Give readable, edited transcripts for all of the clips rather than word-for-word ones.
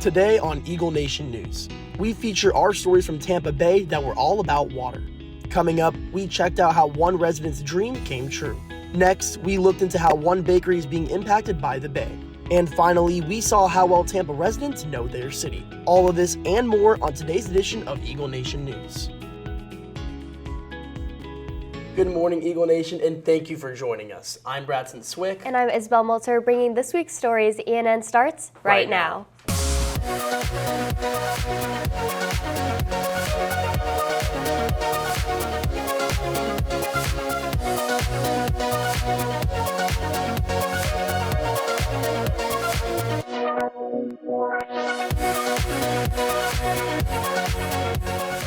Today on Eagle Nation News, we feature our stories from Tampa Bay that were all about water. Coming up, we checked out how one resident's dream came true. Next, we looked into how one bakery is being impacted by the Bay. And finally, we saw how well Tampa residents know their city. All of this and more on today's edition of Eagle Nation News. Good morning, Eagle Nation, and thank you for joining us. I'm Bradson Swick. And I'm Isabel Molter, bringing this week's stories. ENN starts right now.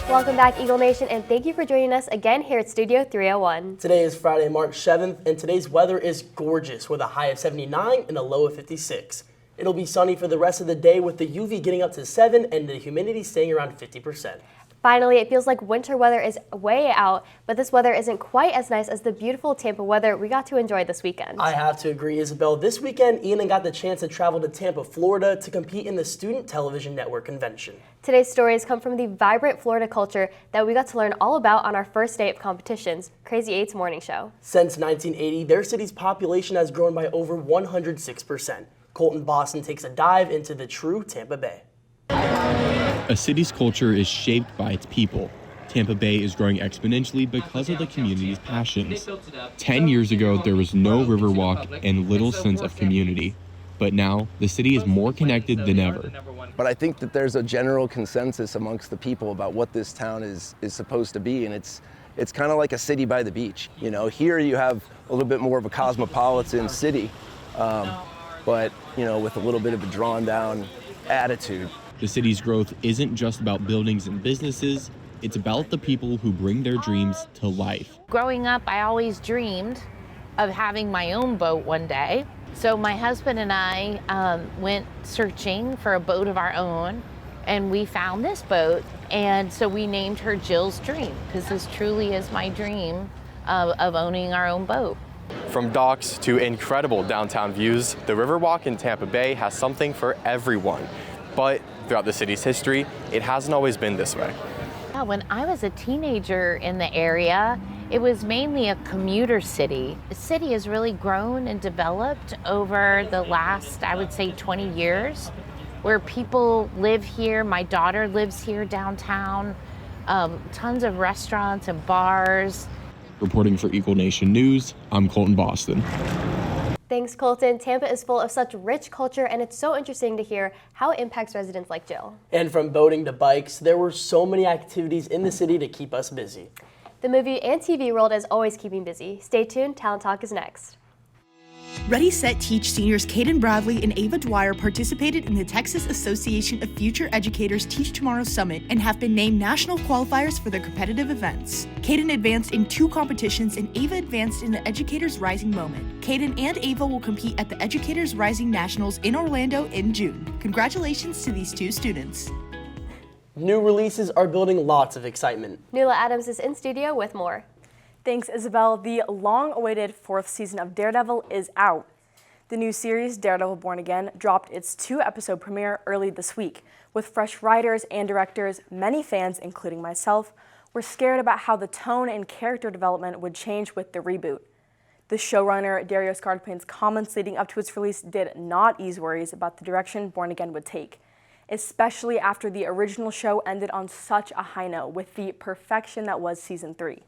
Welcome back, Eagle Nation, and thank you for joining us again here at Studio 301. Today is Friday, March 7th, and today's weather is gorgeous with a high of 79 and a low of 56. It'll be sunny for the rest of the day with the UV getting up to 7 and the humidity staying around 50%. Finally, it feels like winter weather is way out, but this weather isn't quite as nice as the beautiful Tampa weather we got to enjoy this weekend. I have to agree, Isabel. This weekend, Ian got the chance to travel to Tampa, Florida to compete in the Student Television Network convention. Today's stories come from the vibrant Florida culture that we got to learn all about on our first day of competitions, Crazy 8's morning show. Since 1980, their city's population has grown by over 106%. Colton Boston takes a dive into the true Tampa Bay. A city's culture is shaped by its people. Tampa Bay is growing exponentially because of the community's passions. 10 years ago, there was no Riverwalk and little sense of community. But now, the city is more connected than ever. But I think that there's a general consensus amongst the people about what this town is supposed to be, and it's kind of like a city by the beach. You know, here you have a little bit more of a cosmopolitan city, but, you know, with a little bit of a drawn-down attitude. The city's growth isn't just about buildings and businesses, it's about the people who bring their dreams to life. Growing up, I always dreamed of having my own boat one day. So my husband and I went searching for a boat of our own, and we found this boat, and so we named her Jill's Dream, because this truly is my dream of owning our own boat. From docks to incredible downtown views, the Riverwalk in Tampa Bay has something for everyone. But throughout the city's history, it hasn't always been this way. When I was a teenager in the area, it was mainly a commuter city. The city has really grown and developed over the last, I would say, 20 years, where people live here. My daughter lives here downtown, tons of restaurants and bars. Reporting for Eagle Nation News, I'm Colton Boston. Thanks, Colton. Tampa is full of such rich culture, and it's so interesting to hear how it impacts residents like Jill. And from boating to bikes, there were so many activities in the city to keep us busy. The movie and TV world is always keeping busy. Stay tuned, Talent Talk is next. Ready, Set, Teach seniors Caden Bradley and Ava Dwyer participated in the Texas Association of Future Educators Teach Tomorrow Summit and have been named national qualifiers for their competitive events. Caden advanced in 2 competitions and Ava advanced in the Educators Rising Moment. Caden and Ava will compete at the Educators Rising Nationals in Orlando in June. Congratulations to these 2 students. New releases are building lots of excitement. Nuala Adams is in studio with more. Thanks, Isabel. The long-awaited 4th season of Daredevil is out. The new series, Daredevil Born Again, dropped its 2-episode premiere early this week. With fresh writers and directors, many fans, including myself, were scared about how the tone and character development would change with the reboot. The showrunner, Dario Scarpane's comments leading up to its release did not ease worries about the direction Born Again would take, especially after the original show ended on such a high note with the perfection that was Season 3.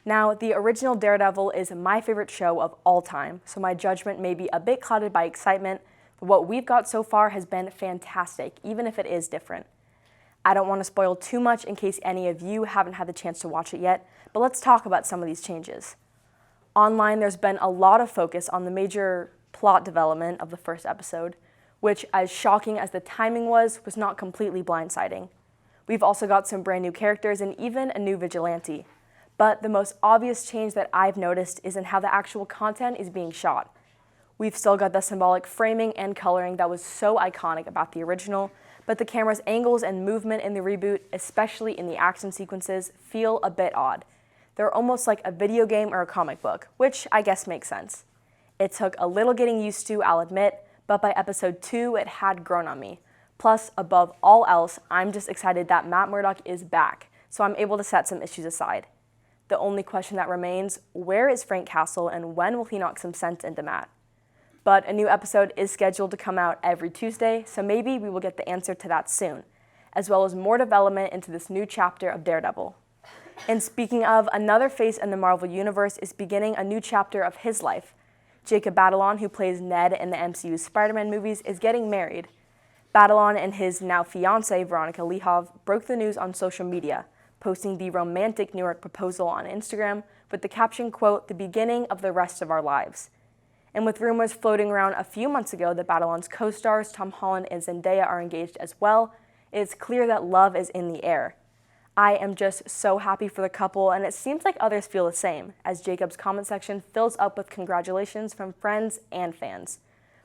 Now, the original Daredevil is my favorite show of all time, so my judgment may be a bit clouded by excitement, but what we've got so far has been fantastic, even if it is different. I don't want to spoil too much in case any of you haven't had the chance to watch it yet, but let's talk about some of these changes. Online, there's been a lot of focus on the major plot development of the first episode, which, as shocking as the timing was not completely blindsiding. We've also got some brand new characters and even a new vigilante. But the most obvious change that I've noticed is in how the actual content is being shot. We've still got the symbolic framing and coloring that was so iconic about the original, but the camera's angles and movement in the reboot, especially in the action sequences, feel a bit odd. They're almost like a video game or a comic book, which I guess makes sense. It took a little getting used to, I'll admit, but by episode 2, it had grown on me. Plus, above all else, I'm just excited that Matt Murdock is back, so I'm able to set some issues aside. The only question that remains, where is Frank Castle and when will he knock some sense into Matt? But a new episode is scheduled to come out every Tuesday, so maybe we will get the answer to that soon, as well as more development into this new chapter of Daredevil. And speaking of, another face in the Marvel Universe is beginning a new chapter of his life. Jacob Batalon, who plays Ned in the MCU's Spider-Man movies, is getting married. Batalon and his now fiancée, Veronica Lehov, broke the news on social media, posting the romantic New York proposal on Instagram with the caption, quote, "the beginning of the rest of our lives." And with rumors floating around a few months ago that Batalon's co-stars Tom Holland and Zendaya are engaged as well, it is clear that love is in the air. I am just so happy for the couple, and it seems like others feel the same, as Jacob's comment section fills up with congratulations from friends and fans.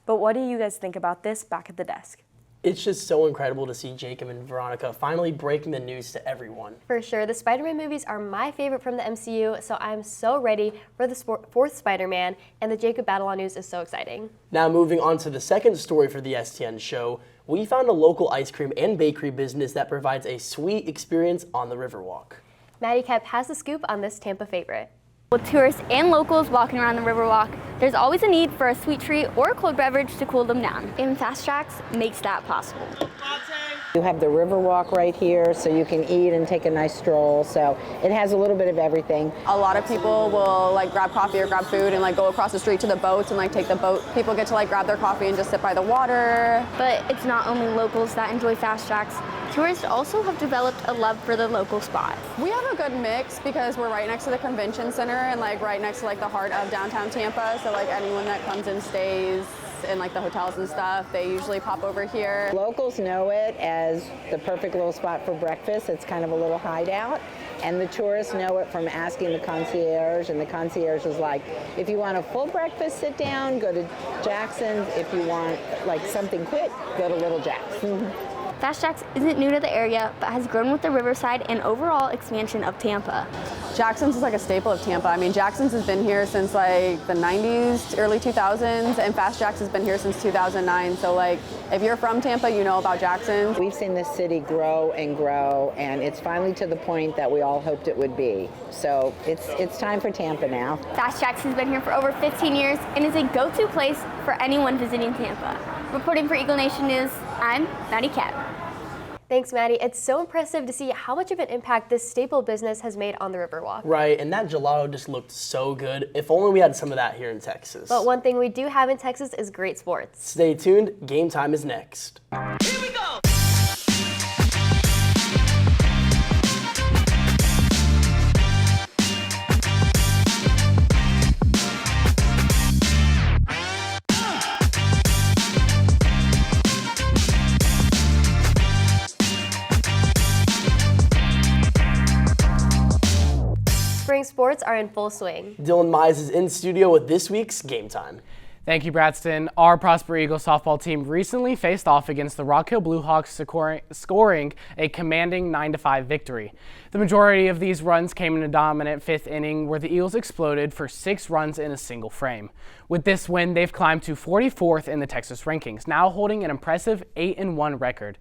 But what do you guys think about this back at the desk? It's just so incredible to see Jacob and Veronica finally breaking the news to everyone. For sure, the Spider-Man movies are my favorite from the MCU, so I'm so ready for the fourth Spider-Man, and the Jacob Batalon news is so exciting. Now moving on to the second story for the STN show, we found a local ice cream and bakery business that provides a sweet experience on the Riverwalk. Maddie Kep has the scoop on this Tampa favorite. With tourists and locals walking around the Riverwalk, there's always a need for a sweet treat or a cold beverage to cool them down. And Fast Tracks makes that possible. You have the Riverwalk right here, so you can eat and take a nice stroll. So it has a little bit of everything. A lot of people will grab coffee or grab food and go across the street to the boats and take the boat. People get to grab their coffee and just sit by the water. But it's not only locals that enjoy Fast Tracks. Tourists also have developed a love for the local spot. We have a good mix because we're right next to the convention center and right next to the heart of downtown Tampa. So anyone that comes and stays in the hotels and stuff, they usually pop over here. Locals know it as the perfect little spot for breakfast. It's kind of a little hideout. And the tourists know it from asking the concierge, and the concierge is if you want a full breakfast, sit down, go to Jackson's. If you want something quick, go to Little Jack's. Fast Tracks isn't new to the area, but has grown with the Riverside and overall expansion of Tampa. Jackson's is a staple of Tampa. I mean, Jackson's has been here since the 90s, early 2000s, and Fast Tracks has been here since 2009. So if you're from Tampa, you know about Jackson's. We've seen this city grow, and it's finally to the point that we all hoped it would be. So it's time for Tampa now. Fast Tracks has been here for over 15 years and is a go-to place for anyone visiting Tampa. Reporting for Eagle Nation News, I'm Maddie Kep. Thanks, Maddie. It's so impressive to see how much of an impact this staple business has made on the Riverwalk. Right, and that gelato just looked so good. If only we had some of that here in Texas. But one thing we do have in Texas is great sports. Stay tuned, game time is next. Here we go! Spring sports are in full swing. Dylan Mize is in studio with this week's Game Time. Thank you, Braxton. Our Prosper Eagles softball team recently faced off against the Rock Hill Blue Hawks, scoring a commanding 9-5 victory. The majority of these runs came in a dominant fifth inning where the Eagles exploded for 6 runs in a single frame. With this win, they've climbed to 44th in the Texas rankings, now holding an impressive 8-1 record.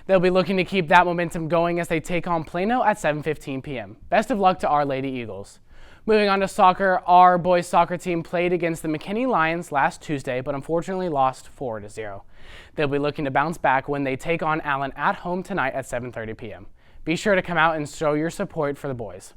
They'll be looking to keep that momentum going as they take on Plano at 7:15 p.m. Best of luck to our Lady Eagles. Moving on to soccer, our boys soccer team played against the McKinney Lions last Tuesday, but unfortunately lost 4-0. They'll be looking to bounce back when they take on Allen at home tonight at 7:30 p.m. Be sure to come out and show your support for the boys.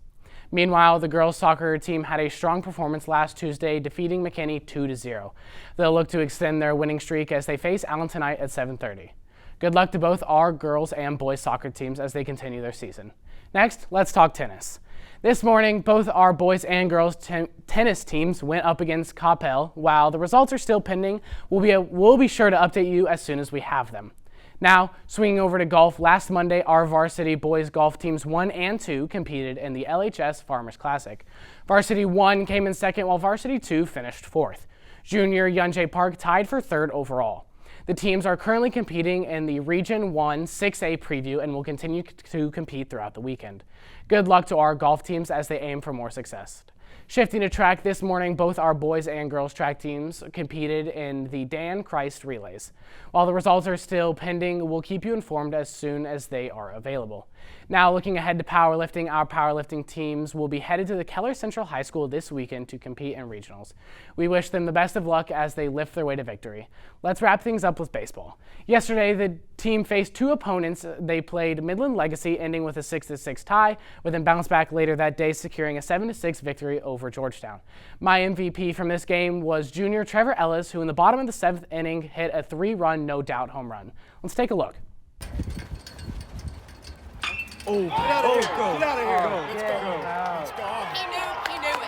Meanwhile, the girls soccer team had a strong performance last Tuesday, defeating McKinney 2-0. They'll look to extend their winning streak as they face Allen tonight at 7:30. Good luck to both our girls and boys soccer teams as they continue their season. Next, let's talk tennis. This morning, both our boys and girls tennis teams went up against Coppell. While the results are still pending, we'll be sure to update you as soon as we have them. Now, swinging over to golf, last Monday, our varsity boys golf teams 1 and 2 competed in the LHS Farmers Classic. Varsity 1 came in second, while varsity 2 finished fourth. Junior Yunjae Park tied for third overall. The teams are currently competing in the Region 1 6A preview and will continue to compete throughout the weekend. Good luck to our golf teams as they aim for more success. Shifting to track this morning, both our boys and girls track teams competed in the Dan Christ relays. While the results are still pending, we'll keep you informed as soon as they are available. Now, looking ahead to powerlifting, our powerlifting teams will be headed to the Keller Central High School this weekend to compete in regionals. We wish them the best of luck as they lift their way to victory. Let's wrap things up with baseball. Yesterday, the team faced two opponents. They played Midland Legacy, ending with a 6-6 tie, with them bounce back later that day, securing a 7-6 victory over Georgetown. My MVP from this game was junior Trevor Ellis, who in the bottom of the 7th inning hit a 3-run no-doubt home run. Let's take a look. Oh, get out of here, go. Get out of here, go. Let's go. Let's go. He knew it.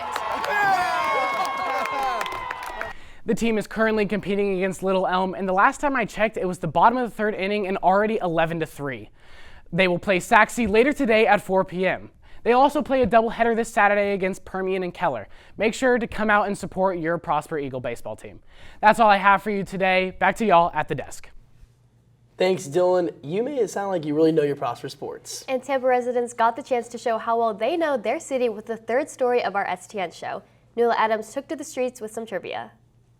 The team is currently competing against Little Elm, and the last time I checked, it was the bottom of the 3rd inning and already 11-3. They will play Sac C later today at 4 p.m. They also play a doubleheader this Saturday against Permian and Keller. Make sure to come out and support your Prosper Eagle baseball team. That's all I have for you today. Back to y'all at the desk. Thanks, Dylan. You made it sound like you really know your Prosper sports. And Tampa residents got the chance to show how well they know their city with the 3rd story of our STN show. Nuala Adams took to the streets with some trivia.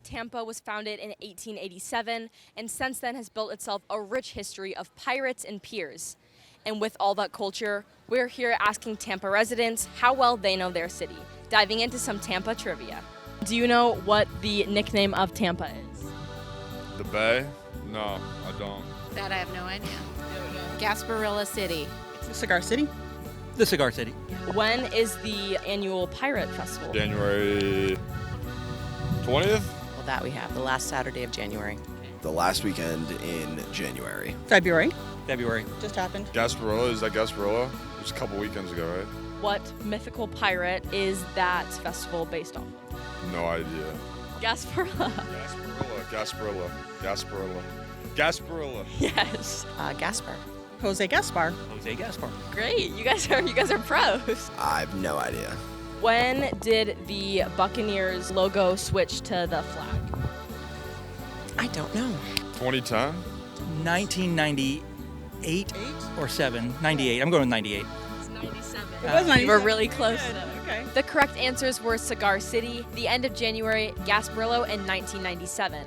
Tampa was founded in 1887 and since then has built itself a rich history of pirates and piers. And with all that culture, we're here asking Tampa residents how well they know their city, diving into some Tampa trivia. Do you know what the nickname of Tampa is? The Bay? No, I don't. That I have no idea. Gasparilla City. The Cigar City? The Cigar City. When is the annual Pirate Festival? January 20th? Well, that we have, the last Saturday of January. The last weekend in January. February. Just happened. Gasparilla, is that Gasparilla? It was a couple weekends ago, right? What mythical pirate is that festival based off of? No idea. Gasparilla. Gasparilla. Yes. Gaspar. Jose Gaspar. Great. You guys are pros. I have no idea. When did the Buccaneers logo switch to the flag? I don't know. 2010? 1998 or 7? 98. I'm going with 98. It's 97. It was 97. You were really close. Okay. The correct answers were Cigar City, the end of January, Gasparilla, and 1997.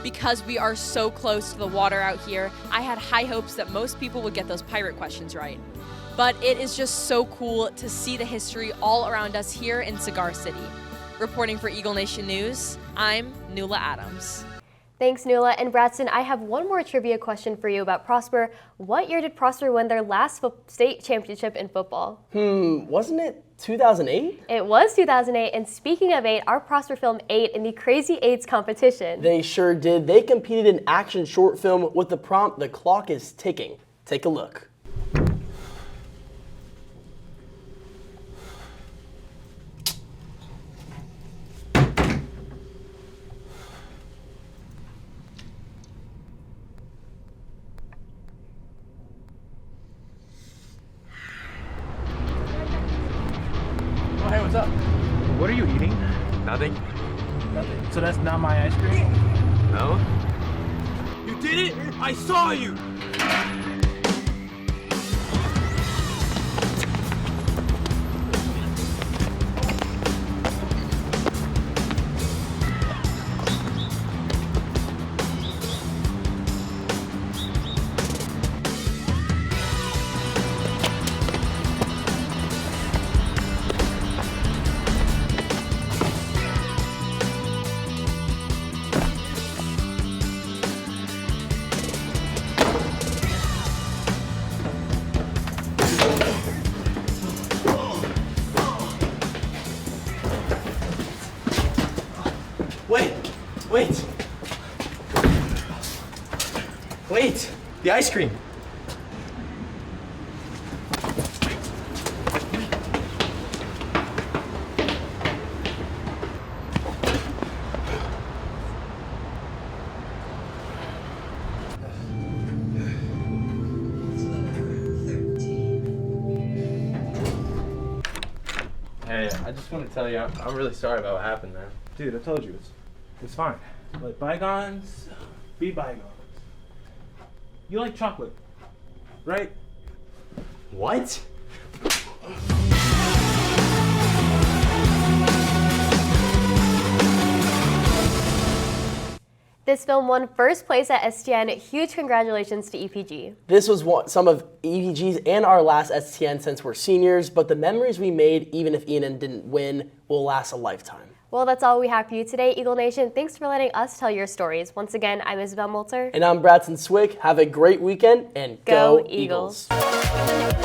Because we are so close to the water out here, I had high hopes that most people would get those pirate questions right. But it is just so cool to see the history all around us here in Cigar City. Reporting for Eagle Nation News, I'm Nuala Adams. Thanks, Nuala. And Braxton, I have one more trivia question for you about Prosper. What year did Prosper win their last state championship in football? Wasn't it 2008? It was 2008, and speaking of 8, our Prosper filmed 8 in the Crazy 8s competition. They sure did. They competed in action short film with the prompt, "The Clock is Ticking." Take a look. Hey, what's up? What are you eating? Nothing. Nothing. So that's not my ice cream? No. You did it! I saw you! Wait! The ice cream! Hey, I just want to tell you, I'm really sorry about what happened, man. Dude, I told you, it's fine. Let bygones be bygones. You like chocolate, right? What? This film won first place at STN. Huge congratulations to EPG. This was some of EPG's and our last STN since we're seniors, but the memories we made, even if Ian didn't win, will last a lifetime. Well, that's all we have for you today, Eagle Nation. Thanks for letting us tell your stories. Once again, I'm Isabel Moulter. And I'm Bradson Swick. Have a great weekend, and go Eagles. Eagles.